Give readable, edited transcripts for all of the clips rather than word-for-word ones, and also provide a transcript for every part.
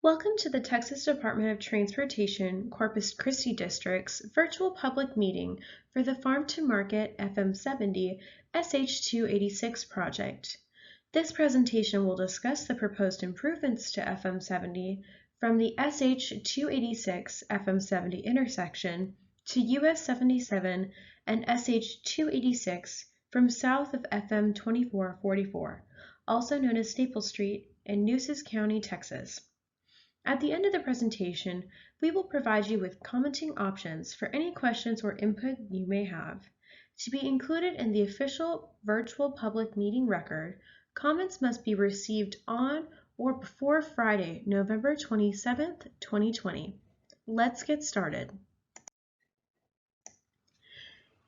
Welcome to the Texas Department of Transportation Corpus Christi District's virtual public meeting for the Farm to Market FM70 SH286 project. This presentation will discuss the proposed improvements to FM70 from the SH286 FM70 intersection to US 77 and SH286 from south of FM 2444, also known as Staples Street in Nueces County, Texas. At the end of the presentation, we will provide you with commenting options for any questions or input you may have. To be included in the official virtual public meeting record, comments must be received on or before Friday, November 27th, 2020. Let's get started.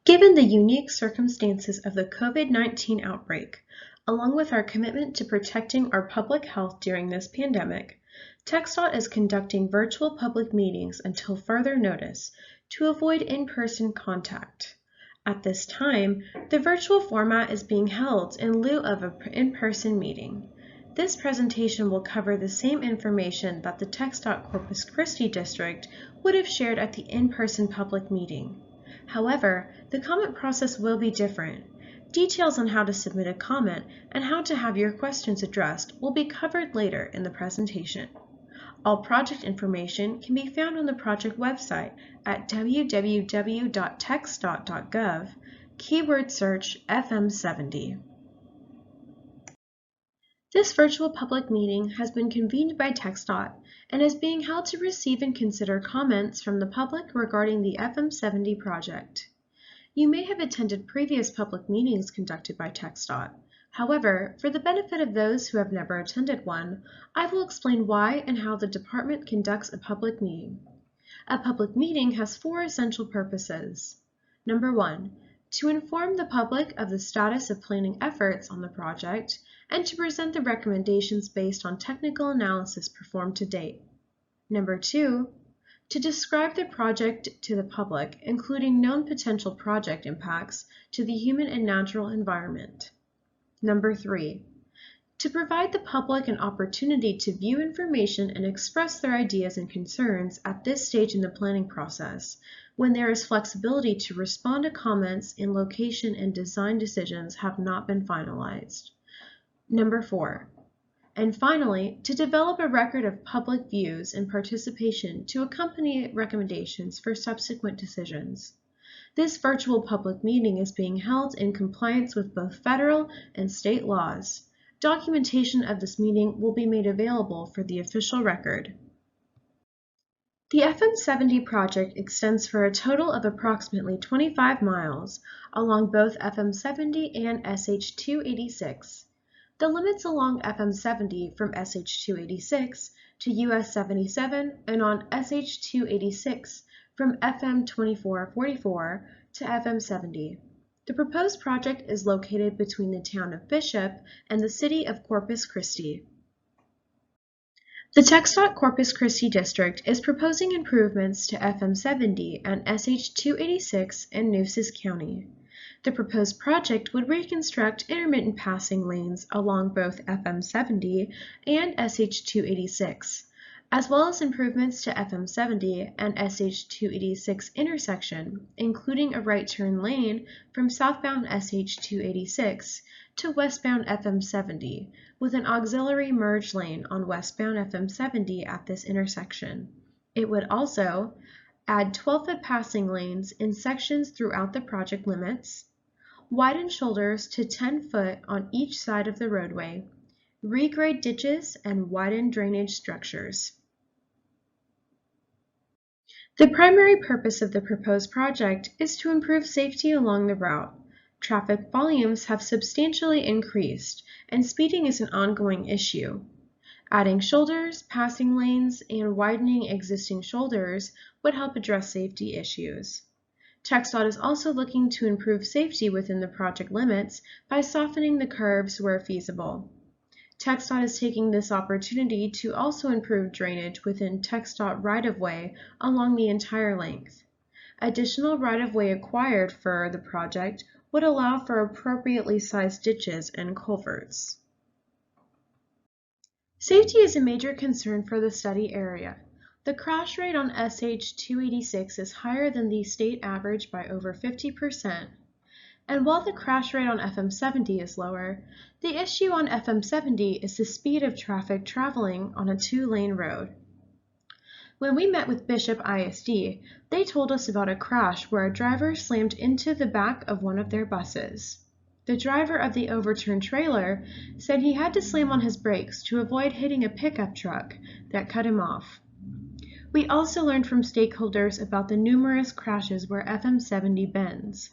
Given the unique circumstances of the COVID-19 outbreak, along with our commitment to protecting our public health during this pandemic, TxDOT is conducting virtual public meetings until further notice to avoid in-person contact. At this time, the virtual format is being held in lieu of an in-person meeting. This presentation will cover the same information that the TxDOT Corpus Christi District would have shared at the in-person public meeting. However, the comment process will be different. Details on how to submit a comment and how to have your questions addressed will be covered later in the presentation. All project information can be found on the project website at www.texdot.gov, keyword search FM70. This virtual public meeting has been convened by TxDOT and is being held to receive and consider comments from the public regarding the FM70 project. You may have attended previous public meetings conducted by TxDOT. However, for the benefit of those who have never attended one, I will explain why and how the department conducts a public meeting. A public meeting has four essential purposes. Number one, to inform the public of the status of planning efforts on the project and to present the recommendations based on technical analysis performed to date. Number two, to describe the project to the public, including known potential project impacts to the human and natural environment. Number three, to provide the public an opportunity to view information and express their ideas and concerns at this stage in the planning process, when there is flexibility to respond to comments in location and design decisions have not been finalized. Number four, and finally, to develop a record of public views and participation to accompany recommendations for subsequent decisions. This virtual public meeting is being held in compliance with both federal and state laws. Documentation of this meeting will be made available for the official record. The FM70 project extends for a total of approximately 25 miles along both FM70 and SH286. The limits along FM70 from SH286 to US 77 and on SH286 from FM 2444 to FM 70. The proposed project is located between the town of Bishop and the city of Corpus Christi. The TxDOT Corpus Christi District is proposing improvements to FM 70 and SH286 in Nueces County. The proposed project would reconstruct intermittent passing lanes along both FM 70 and SH286. As well as improvements to FM 70 and SH286 intersection, including a right turn lane from southbound SH286 to westbound FM 70, with an auxiliary merge lane on westbound FM 70 at this intersection. It would also add 12-foot passing lanes in sections throughout the project limits, widen shoulders to 10-foot on each side of the roadway, regrade ditches, and widen drainage structures. The primary purpose of the proposed project is to improve safety along the route. Traffic volumes have substantially increased, and speeding is an ongoing issue. Adding shoulders, passing lanes, and widening existing shoulders would help address safety issues. TxDOT is also looking to improve safety within the project limits by softening the curves where feasible. TxDOT is taking this opportunity to also improve drainage within TxDOT right-of-way along the entire length. Additional right-of-way acquired for the project would allow for appropriately sized ditches and culverts. Safety is a major concern for the study area. The crash rate on SH-286 is higher than the state average by over 50%, and while the crash rate on FM70 is lower, the issue on FM70 is the speed of traffic traveling on a two-lane road. When we met with Bishop ISD, they told us about a crash where a driver slammed into the back of one of their buses. The driver of the overturned trailer said he had to slam on his brakes to avoid hitting a pickup truck that cut him off. We also learned from stakeholders about the numerous crashes where FM70 bends.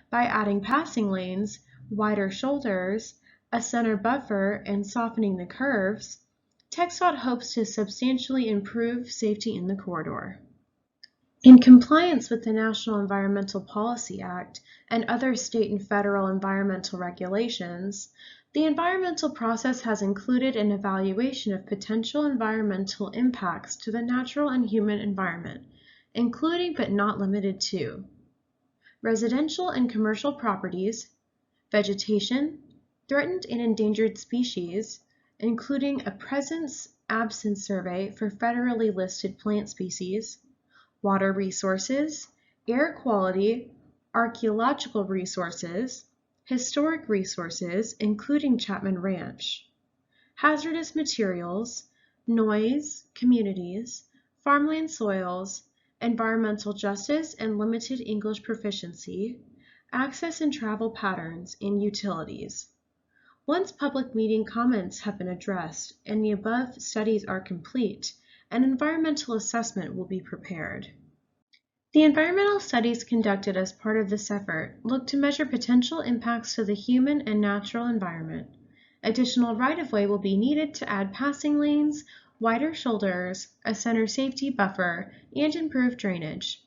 By adding passing lanes, wider shoulders, a center buffer, and softening the curves, TxDOT hopes to substantially improve safety in the corridor. In compliance with the National Environmental Policy Act and other state and federal environmental regulations, the environmental process has included an evaluation of potential environmental impacts to the natural and human environment, including but not limited to residential and commercial properties, vegetation, threatened and endangered species, including a presence-absence survey for federally listed plant species, water resources, air quality, archaeological resources, historic resources, including Chapman Ranch, hazardous materials, noise, communities, farmland soils, environmental justice and limited English proficiency, access and travel patterns, and utilities. Once public meeting comments have been addressed and the above studies are complete, an environmental assessment will be prepared. The environmental studies conducted as part of this effort look to measure potential impacts to the human and natural environment. Additional right-of-way will be needed to add passing lanes, wider shoulders, a center safety buffer, and improve drainage.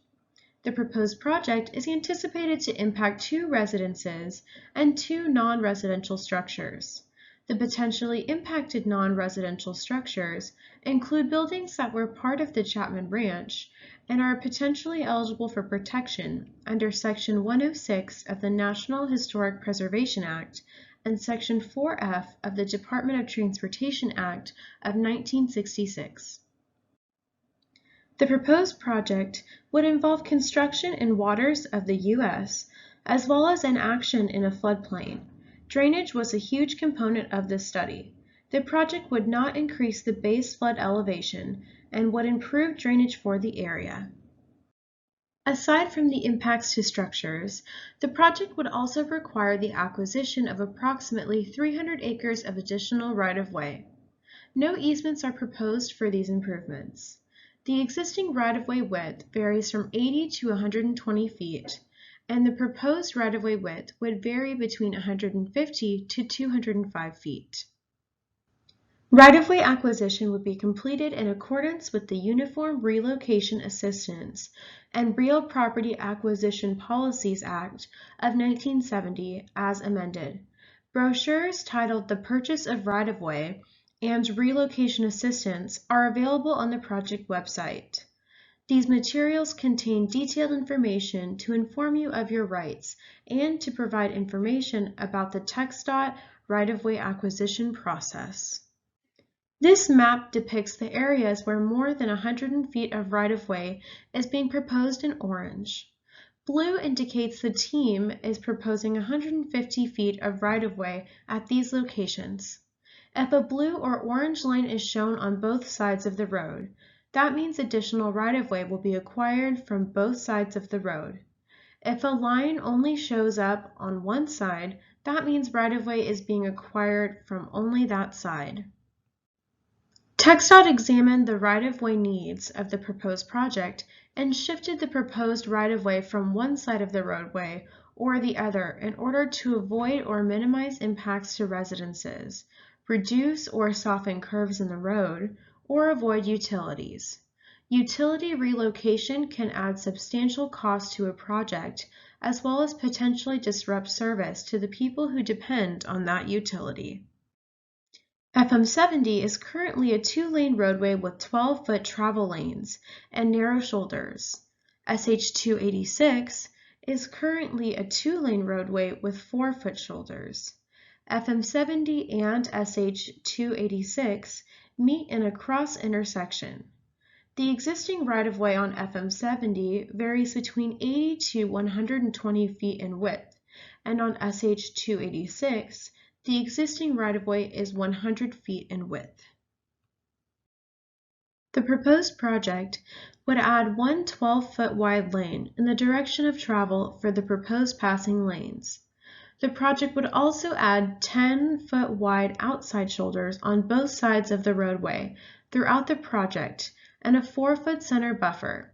The proposed project is anticipated to impact 2 residences and 2 non-residential structures. The potentially impacted non-residential structures include buildings that were part of the Chapman Ranch and are potentially eligible for protection under Section 106 of the National Historic Preservation Act and Section 4F of the Department of Transportation Act of 1966. The proposed project would involve construction in waters of the U.S., as well as an action in a floodplain. Drainage was a huge component of this study. The project would not increase the base flood elevation and would improve drainage for the area. Aside from the impacts to structures, the project would also require the acquisition of approximately 300 acres of additional right-of-way. No easements are proposed for these improvements. The existing right-of-way width varies from 80 to 120 feet, and the proposed right-of-way width would vary between 150 to 205 feet. Right-of-way acquisition would be completed in accordance with the Uniform Relocation Assistance and Real Property Acquisition Policies Act of 1970 as amended. Brochures titled The Purchase of Right-of-Way and Relocation Assistance are available on the project website. These materials contain detailed information to inform you of your rights and to provide information about the TxDOT right-of-way acquisition process. This map depicts the areas where more than 100 feet of right-of-way is being proposed in orange. Blue indicates the team is proposing 150 feet of right-of-way at these locations. If a blue or orange line is shown on both sides of the road, that means additional right-of-way will be acquired from both sides of the road. If a line only shows up on one side, that means right-of-way is being acquired from only that side. TxDOT examined the right-of-way needs of the proposed project and shifted the proposed right-of-way from one side of the roadway or the other in order to avoid or minimize impacts to residences, reduce or soften curves in the road, or avoid utilities. Utility relocation can add substantial cost to a project, as well as potentially disrupt service to the people who depend on that utility. FM70 is currently a 2-lane roadway with 12-foot travel lanes and narrow shoulders. SH286 is currently a 2-lane roadway with 4-foot shoulders. FM70 and SH286 meet in a cross intersection. The existing right-of-way on FM 70 varies between 80 to 120 feet in width, and on SH 286, the existing right-of-way is 100 feet in width. The proposed project would add one 12-foot wide lane in the direction of travel for the proposed passing lanes. The project would also add 10-foot wide outside shoulders on both sides of the roadway throughout the project and a 4-foot center buffer.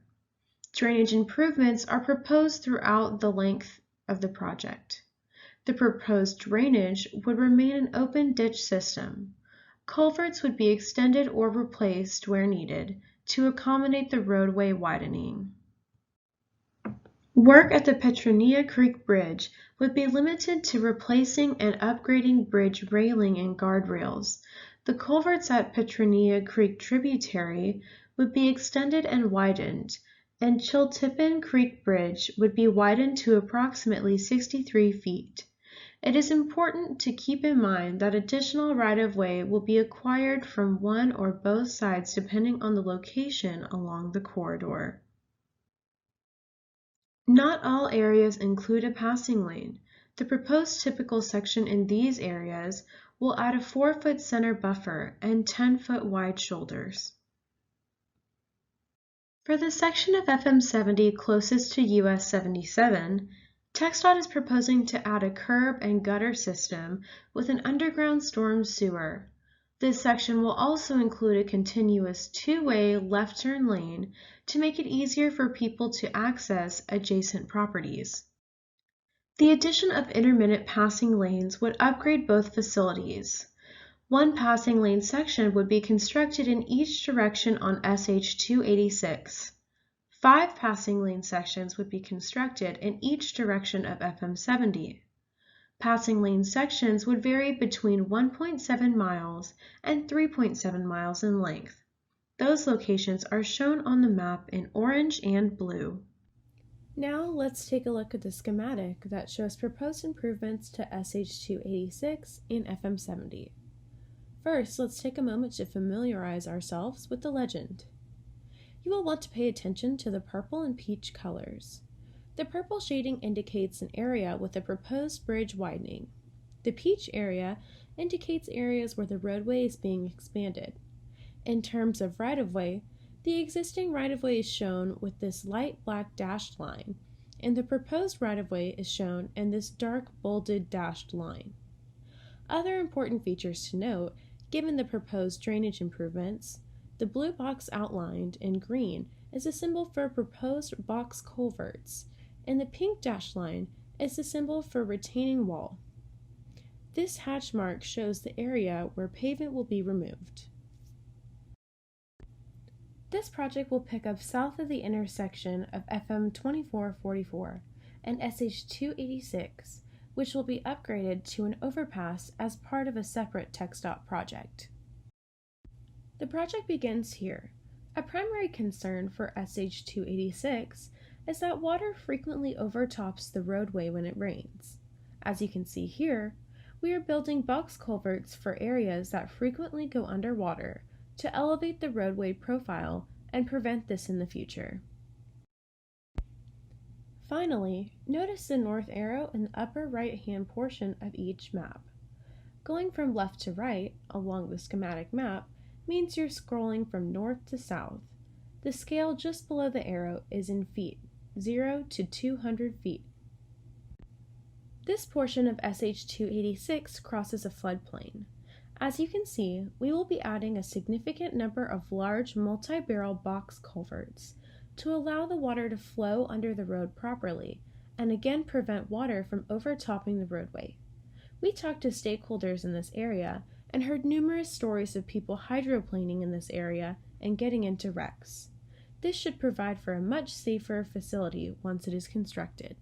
Drainage improvements are proposed throughout the length of the project. The proposed drainage would remain an open ditch system. Culverts would be extended or replaced where needed to accommodate the roadway widening. Work at the Petronilla Creek Bridge would be limited to replacing and upgrading bridge railing and guardrails. The culverts at Petronilla Creek tributary would be extended and widened, and Chiltippin Creek Bridge would be widened to approximately 63 feet. It is important to keep in mind that additional right-of-way will be acquired from one or both sides depending on the location along the corridor. Not all areas include a passing lane. The proposed typical section in these areas will add a 4-foot center buffer and 10-foot wide shoulders. For the section of FM 70 closest to US 77, TxDOT is proposing to add a curb and gutter system with an underground storm sewer. This section will also include a continuous two-way left turn lane to make it easier for people to access adjacent properties. The addition of intermittent passing lanes would upgrade both facilities. One passing lane section would be constructed in each direction on SH 286. 5 passing lane sections would be constructed in each direction of FM 70. Passing lane sections would vary between 1.7 miles and 3.7 miles in length. Those locations are shown on the map in orange and blue. Now let's take a look at the schematic that shows proposed improvements to SH 286 and FM 70. First, let's take a moment to familiarize ourselves with the legend. You will want to pay attention to the purple and peach colors. The purple shading indicates an area with a proposed bridge widening. The peach area indicates areas where the roadway is being expanded. In terms of right-of-way, the existing right-of-way is shown with this light black dashed line, and the proposed right-of-way is shown in this dark bolded dashed line. Other important features to note, given the proposed drainage improvements, the blue box outlined in green is a symbol for proposed box culverts, and the pink dashed line is the symbol for retaining wall. This hatch mark shows the area where pavement will be removed. This project will pick up south of the intersection of FM 2444 and SH 286, which will be upgraded to an overpass as part of a separate TxDOT project. The project begins here. A primary concern for SH 286 is that water frequently overtops the roadway when it rains. As you can see here, we are building box culverts for areas that frequently go underwater to elevate the roadway profile and prevent this in the future. Finally, notice the north arrow in the upper right-hand portion of each map. Going from left to right along the schematic map means you're scrolling from north to south. The scale just below the arrow is in feet, 0 to 200 feet. This portion of SH 286 crosses a floodplain. As you can see, we will be adding a significant number of large multi-barrel box culverts to allow the water to flow under the road properly and again prevent water from overtopping the roadway. We talked to stakeholders in this area and heard numerous stories of people hydroplaning in this area and getting into wrecks. This should provide for a much safer facility once it is constructed.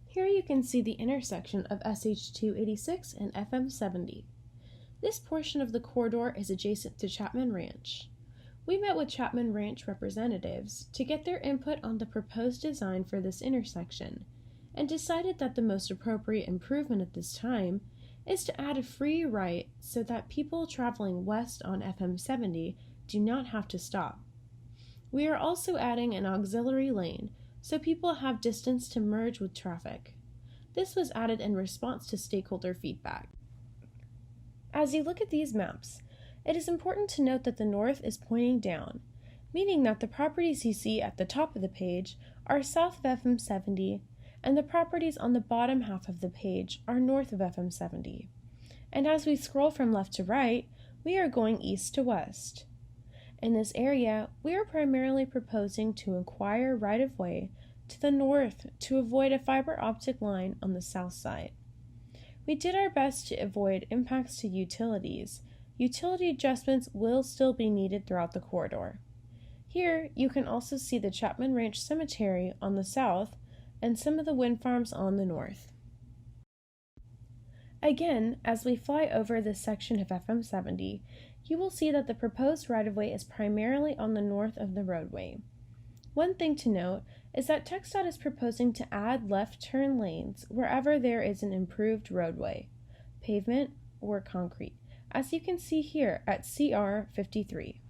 Here you can see the intersection of SH 286 and FM 70. This portion of the corridor is adjacent to Chapman Ranch. We met with Chapman Ranch representatives to get their input on the proposed design for this intersection and decided that the most appropriate improvement at this time is to add a free right so that people traveling west on FM 70 do not have to stop. We are also adding an auxiliary lane so people have distance to merge with traffic. This was added in response to stakeholder feedback. As you look at these maps, it is important to note that the north is pointing down, meaning that the properties you see at the top of the page are south of FM 70, and the properties on the bottom half of the page are north of FM 70. And as we scroll from left to right, we are going east to west. In this area, we are primarily proposing to acquire right-of-way to the north to avoid a fiber optic line on the south side. We did our best to avoid impacts to utilities. Utility adjustments will still be needed throughout the corridor. Here, you can also see the Chapman Ranch Cemetery on the south and some of the wind farms on the north. Again, as we fly over this section of FM 70, you will see that the proposed right-of-way is primarily on the north of the roadway. One thing to note is that TxDOT is proposing to add left turn lanes wherever there is an improved roadway, pavement, or concrete, as you can see here at CR 53.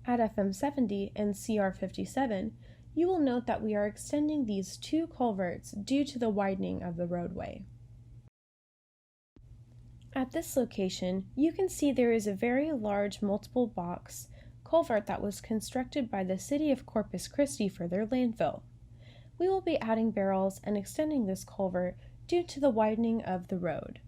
At FM 70 and CR 57, you will note that we are extending these two culverts due to the widening of the roadway. At this location, you can see there is a very large multiple box culvert that was constructed by the City of Corpus Christi for their landfill. We will be adding barrels and extending this culvert due to the widening of the road.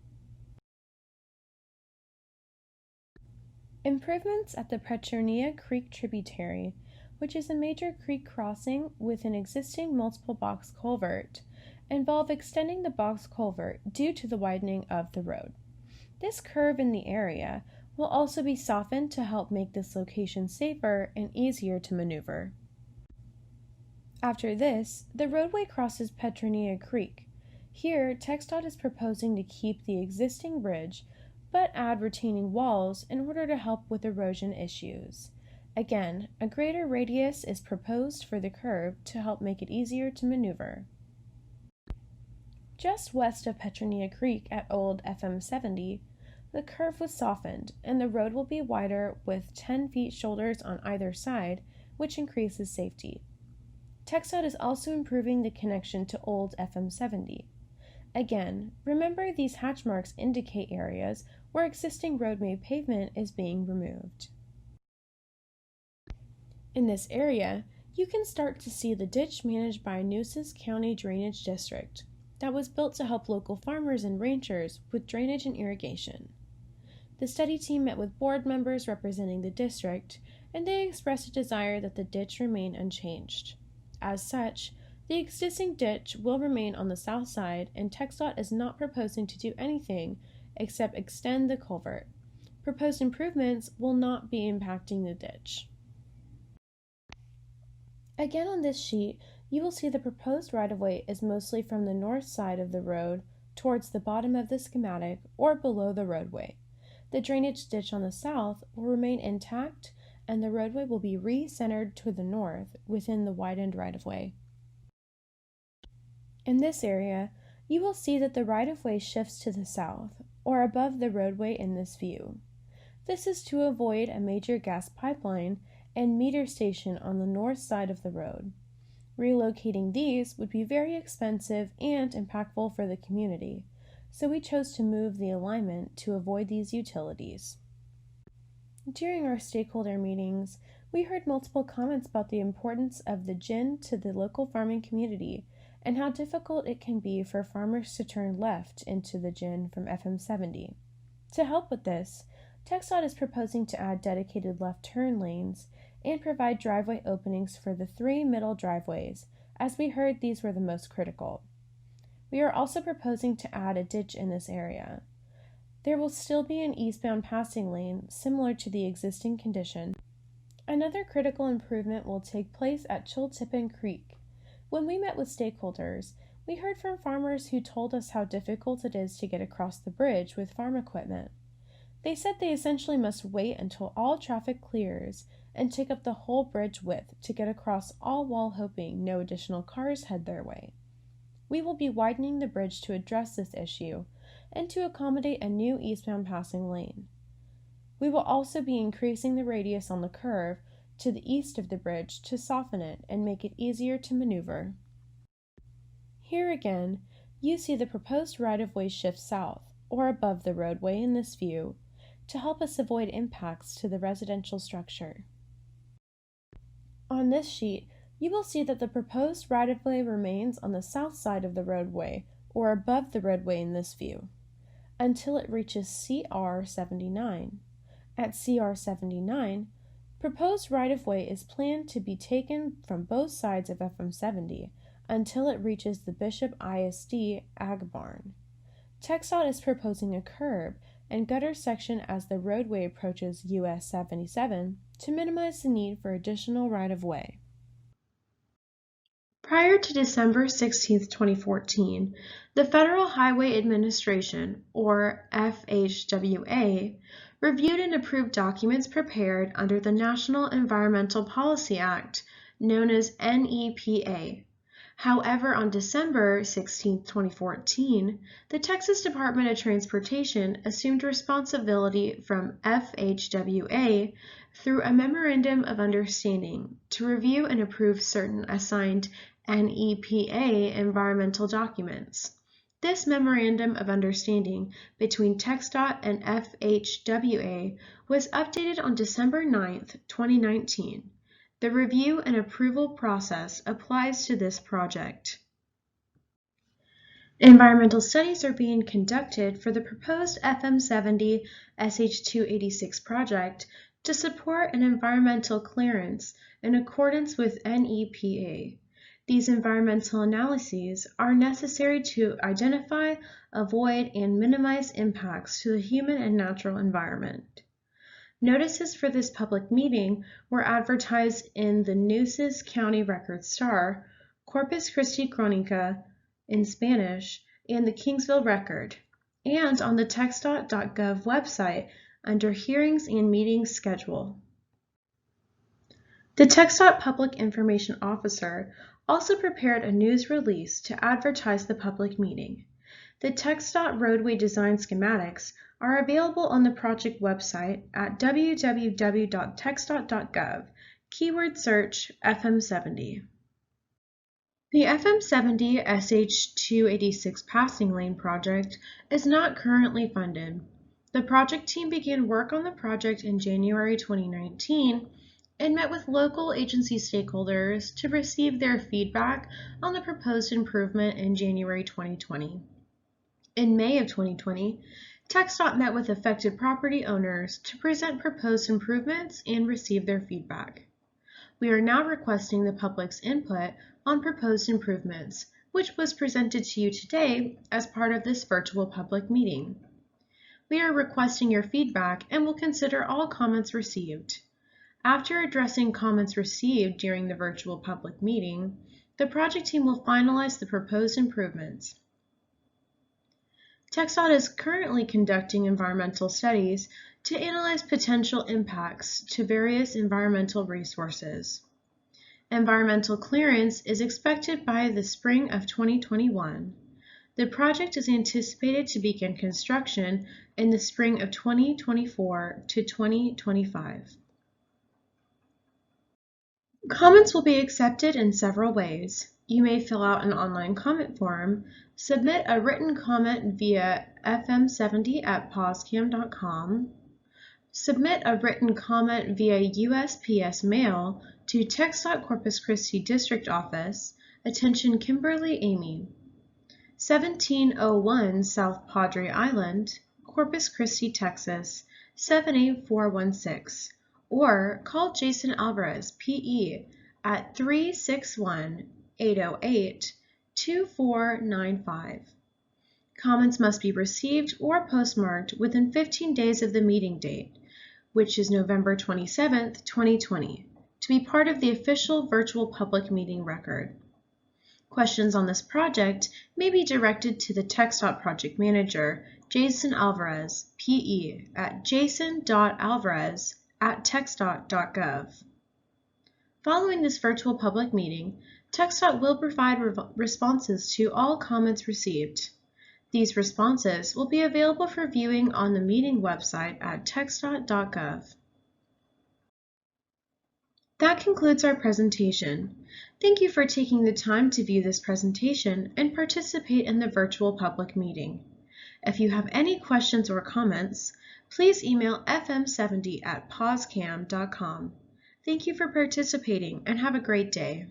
Improvements at the Petronia Creek tributary, which is a major creek crossing with an existing multiple box culvert, involve extending the box culvert due to the widening of the road. This curve in the area will also be softened to help make this location safer and easier to maneuver. After this, the roadway crosses Petronia Creek. Here, TxDOT is proposing to keep the existing bridge, but add retaining walls in order to help with erosion issues. Again, a greater radius is proposed for the curve to help make it easier to maneuver. Just west of Petronia Creek at Old FM 70, the curve was softened and the road will be wider with 10 feet shoulders on either side, which increases safety. TxDOT is also improving the connection to Old FM 70. Again, remember these hatch marks indicate areas where existing roadway pavement is being removed. In this area, you can start to see the ditch managed by Nueces County Drainage District that was built to help local farmers and ranchers with drainage and irrigation. The study team met with board members representing the district, and they expressed a desire that the ditch remain unchanged. As such, the existing ditch will remain on the south side, and TxDOT is not proposing to do anything except extend the culvert. Proposed improvements will not be impacting the ditch. Again on this sheet, you will see the proposed right-of-way is mostly from the north side of the road towards the bottom of the schematic or below the roadway. The drainage ditch on the south will remain intact, and the roadway will be re-centered to the north within the widened right-of-way. In this area, you will see that the right-of-way shifts to the south, or above the roadway in this view. This is to avoid a major gas pipeline and meter station on the north side of the road. Relocating these would be very expensive and impactful for the community, so we chose to move the alignment to avoid these utilities. During our stakeholder meetings, we heard multiple comments about the importance of the GIN to the local farming community and how difficult it can be for farmers to turn left into the GIN from FM 70. To help with this, TxDOT is proposing to add dedicated left turn lanes and provide driveway openings for the 3 middle driveways, as we heard these were the most critical. We are also proposing to add a ditch in this area. There will still be an eastbound passing lane similar to the existing condition. Another critical improvement will take place at Chiltippin Creek. When we met with stakeholders, we heard from farmers who told us how difficult it is to get across the bridge with farm equipment. They said they essentially must wait until all traffic clears and take up the whole bridge width to get across, all while hoping no additional cars head their way. We will be widening the bridge to address this issue, and to accommodate a new eastbound passing lane. We will also be increasing the radius on the curve to the east of the bridge to soften it and make it easier to maneuver. Here again, you see the proposed right-of-way shift south, or above the roadway in this view, to help us avoid impacts to the residential structure. On this sheet, you will see that the proposed right-of-way remains on the south side of the roadway, or above the roadway in this view, until it reaches CR 79. At CR 79, proposed right-of-way is planned to be taken from both sides of FM 70 until it reaches the Bishop ISD Ag Barn. TxDOT is proposing a curb and gutter section as the roadway approaches US 77 to minimize the need for additional right-of-way. Prior to December 16, 2014, the Federal Highway Administration, or FHWA, reviewed and approved documents prepared under the National Environmental Policy Act, known as NEPA. However, on December 16, 2014, the Texas Department of Transportation assumed responsibility from FHWA through a Memorandum of Understanding to review and approve certain assigned NEPA environmental documents. This Memorandum of Understanding between TxDOT and FHWA was updated on December 9, 2019. The review and approval process applies to this project. Environmental studies are being conducted for the proposed FM 70 SH286 project to support an environmental clearance in accordance with NEPA. These environmental analyses are necessary to identify, avoid, and minimize impacts to the human and natural environment. Notices for this public meeting were advertised in the Nueces County Record-Star, Corpus Christi Crónica in Spanish, and the Kingsville Record, and on the TxDOT.gov website under Hearings and Meetings Schedule. The TxDOT Public Information Officer also prepared a news release to advertise the public meeting. The TxDOT roadway design schematics are available on the project website at www.txdot.gov, keyword search FM 70. The FM 70 SH286 passing lane project is not currently funded. The project team began work on the project in January 2019 and met with local agency stakeholders to receive their feedback on the proposed improvement in January 2020. In May of 2020, TxDOT met with affected property owners to present proposed improvements and receive their feedback. We are now requesting the public's input on proposed improvements, which was presented to you today as part of this virtual public meeting. We are requesting your feedback and will consider all comments received. After addressing comments received during the virtual public meeting, the project team will finalize the proposed improvements. TxDOT is currently conducting environmental studies to analyze potential impacts to various environmental resources. Environmental clearance is expected by the spring of 2021. The project is anticipated to begin construction in the spring of 2024 to 2025. Comments will be accepted in several ways. You may fill out an online comment form, submit a written comment via fm70@pawscam.com, submit a written comment via USPS mail to TxDOT Corpus Christi District Office, attention Kimberly Amy, 1701 South Padre Island, Corpus Christi, Texas, 78416, or call Jason Alvarez, PE, at 361-808-2495. Comments must be received or postmarked within 15 days of the meeting date, which is November 27, 2020, to be part of the official virtual public meeting record. Questions on this project may be directed to the TxDOT Project Manager, Jason Alvarez, PE, at jason.alvarez@txdot.gov. Following this virtual public meeting, TxDOT will provide responses to all comments received. These responses will be available for viewing on the meeting website at TxDOT.gov. That concludes our presentation. Thank you for taking the time to view this presentation and participate in the virtual public meeting. If you have any questions or comments, please email fm70@pausecam.com. Thank you for participating and have a great day.